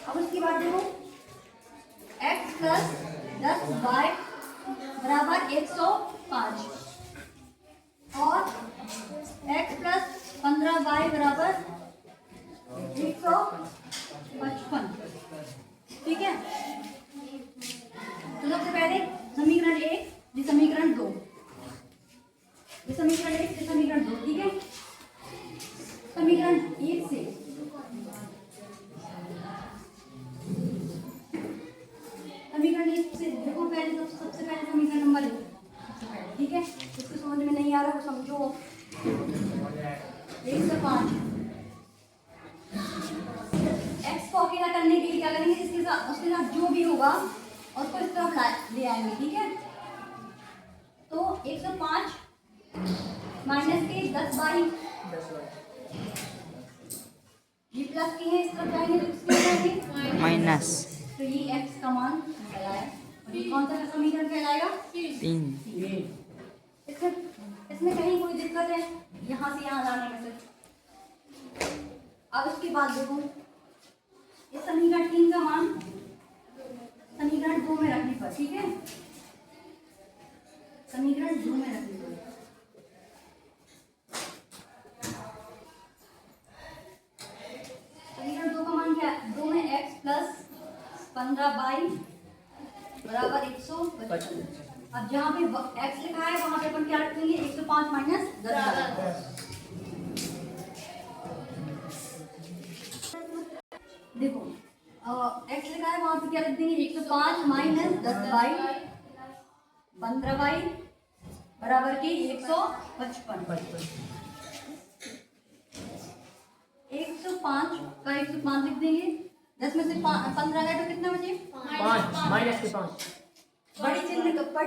अब उसके बाद देखो x प्लस 10y बराबर 105 और x प्लस 15y बराबर 155। ठीक है, तो सबसे पहले समीकरण 1, ये समीकरण 2, ये समीकरण 1, ये समीकरण 2। ठीक है, समीकरण 1 से देखो पहले तो सबसे पहले समीकरण नंबर 1। ठीक है, इसको समझ में नहीं आ रहा वो समझो। 1 से 5 x को अकेला करने के लिए क्या करेंगे, इसके साथ उसके साथ जो भी होगा उसको इस तरफ ले आएंगे। ठीक है, तो 105 माइनस के 10y, ये प्लस की है, इस तरफ जाएंगे तो किसकी जाएंगे माइनस। तो ये x का मान निकला है। और ये कौन सा समीकरण कहलाएगा? 3। इसमें कहीं कोई दिक्कत है यहाँ से यहाँ लाने में से? अब उसके बाद देखो इस समीकरण 3 का मान समीकरण 2 में रखने पर, ठीक है, समीकरण 2 में रखने पर समीकरण 2 का मान क्या है? 2 में x प्लस 15y बराबर 155। अब जहाँ पे x लिखा है वहाँ पे अपन क्या रखेंगे? 105 माइनस 10। देखो x लिखा है वहाँ पे क्या लिख देंगे? 105 माइनस 10y 15y बराबर के 155। 105 का 105 लिख देंगे। 10 में से 15 गए तो कितना बचे? 5 माइनस के 5। बड़ी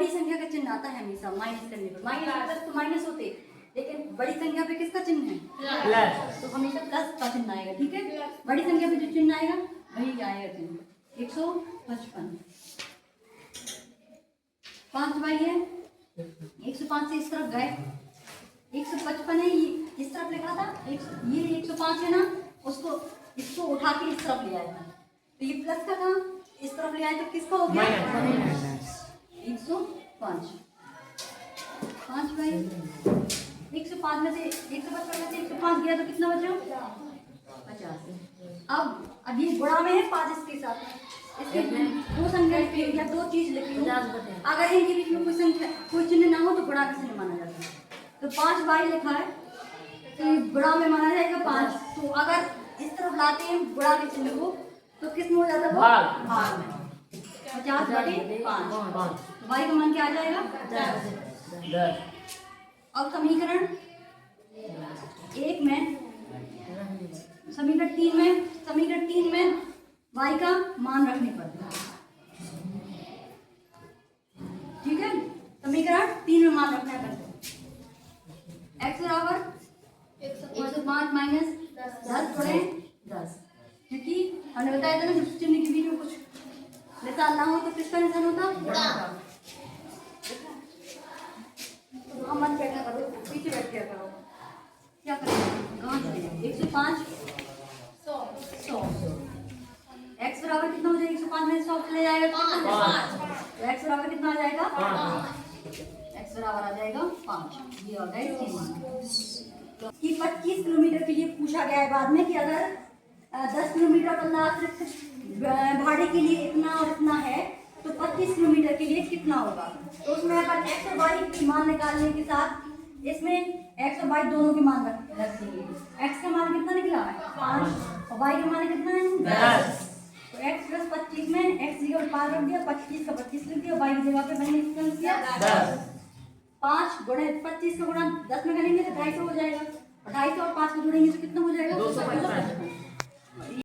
संख्या का चिन्ह आता है हमेशा माइनस करने पर। माइनस प्लस तो माइनस होते, लेकिन बड़ी संख्या पे किसका चिन्ह है? प्लस। तो हमेशा प्लस का चिन्ह आएगा। ठीक है, बड़ी संख्या पे जो चिन्ह आएगा वही आएगा चिन्ह। 155 5y है, 105 से इस तरफ गए, 155 है, ये इस तरफ लिखा था, ये 105 है ना, उसको इसको उठा के इस तरफ ले आएगा, तो ये प्लस का था, इस तरफ ले आए तो किसका हो गया? माइनस। 105 5y 105 में से 155 में से 105 गया तो कितना बचा? 50। अब ये गुणा में है 5 इसके साथ, इसके दो संख्या या दो चीज लिखी हो, अगर इनके बीच में कोई संख्या कोई चिन्ह ना हो तो गुणा का चिन्ह माना जाता है। तो 5y लिखा है तो गुणा में माना जाएगा 5। तो अगर इस तरफ लाते हैं गुणा के चिन्ह को तो किस में हो जाता है? भाग में। 50/5। तो y का मान क्या आ जाएगा? 10। अब समीकरण 1 में समीकरण 3 में y का मान रखने पर, ठीक है, समीकरण 3 में मान रखना है x बराबर 105 माइनस 10 गुणे 10, क्योंकि हमने बताया था ना जब चिन्ह के बीच में कुछ निशान ना हो तो किसका निशान होता? हम मत बैठा करो, पीछे बैठ गया करो। क्या करेंगे? 105 100 x बराबर कितना हो जाएगा? 105 में 100 चले जाएगा तो कितना? 5। तो x बराबर कितना आ जाएगा? 5। x बराबर आ जाएगा 5। ये हो गया इसके मान कि 25 किलोमीटर के लिए पूछा गया है बाद में कि अगर 10 किलोमीटर का अतिरिक्त भाड़े के लिए इतना और इतना है तो 25 किलोमीटर के लिए कितना होगा? तो उसमें अपन x और y के मान निकालने के साथ इसमें x और y दोनों के मान रख देंगे। x का मान कितना निकला है? 5 और y का मान कितना है? 10। तो x प्लस 25 में x की जगह 5 रख दिया, 25 का 25 लिख दिया, y की जगह पे मैंने कितना लिख दिया? 10। 5 गुणे 25 का गुणा 10 में करेंगे तो 250 हो जाएगा, और 250 और 5 को जोड़ेंगे तो कितना हो जाएगा? 255।